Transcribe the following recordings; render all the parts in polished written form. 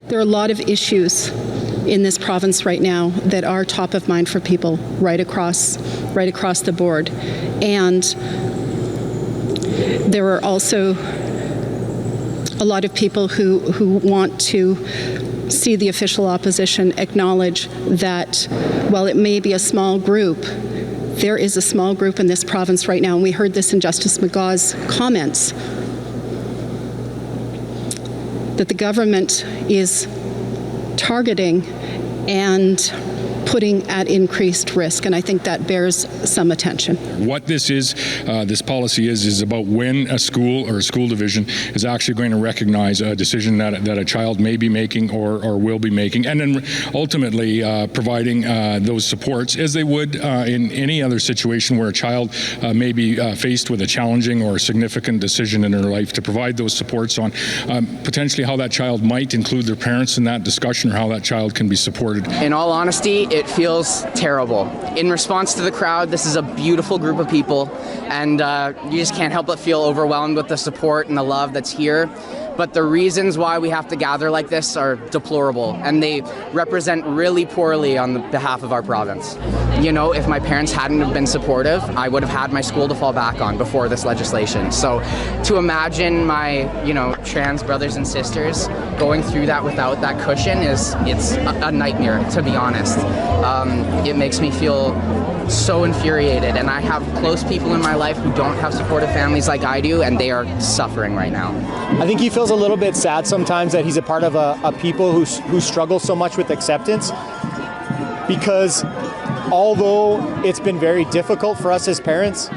There are a lot of issues in this province right now that are top of mind for people right across the board. And there are also a lot of people who want to see the official opposition acknowledge that while it may be a small group, there is a small group in this province right now, and we heard this in Justice McGaw's comments, that the government is targeting and putting at increased risk, and I think that bears some attention. What this is, this policy is about when a school or a school division is actually going to recognize a decision that a child may be making or will be making, and then ultimately providing those supports as they would in any other situation where a child may be faced with a challenging or significant decision in their life, to provide those supports on potentially how that child might include their parents in that discussion, or how that child can be supported. In all honesty, it feels terrible. In response to the crowd, this is a beautiful group of people, and you just can't help but feel overwhelmed with the support and the love that's here. But the reasons why we have to gather like this are deplorable, and they represent really poorly on the behalf of our province. You know, if my parents hadn't have been supportive, I would have had my school to fall back on before this legislation. So to imagine my, trans brothers and sisters going through that without that cushion it's a nightmare, to be honest. It makes me feel so infuriated, and I have close people in my life who don't have supportive families like I do, and they are suffering right now. I think he feels a little bit sad sometimes that he's a part of a people who struggle so much with acceptance, because although it's been very difficult for us as parents,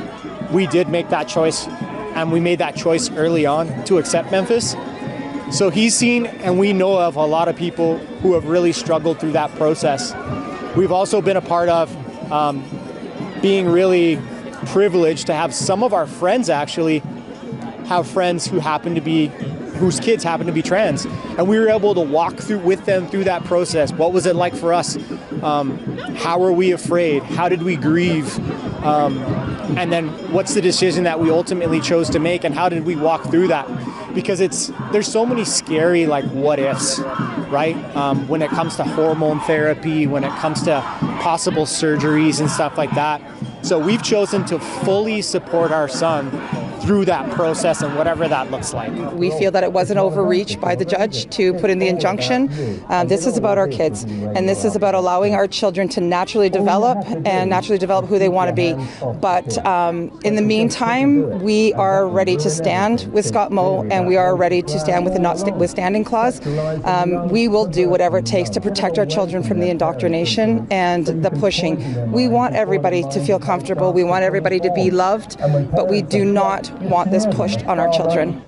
we did make that choice, and we made that choice early on to accept Memphis. So he's seen, and we know of, a lot of people who have really struggled through that process. We've also been a part of being really privileged to have some of our friends actually have friends whose kids happen to be trans, and we were able to walk with them through that process. What was it like for us? How were we afraid? How did we grieve? And then what's the decision that we ultimately chose to make, and how did we walk through that? Because there's so many scary what ifs, right? When it comes to hormone therapy, when it comes to possible surgeries and stuff like that. So we've chosen to fully support our son through that process, and whatever that looks like. We feel that it wasn't overreach by the judge to put in the injunction. This is about our kids, and this is about allowing our children to naturally develop who they want to be. But in the meantime, we are ready to stand with Scott Moe, and we are ready to stand with the notwithstanding clause. We will do whatever it takes to protect our children from the indoctrination and the pushing. We want everybody to feel comfortable. We want everybody to be loved, but we do not want this pushed on our children.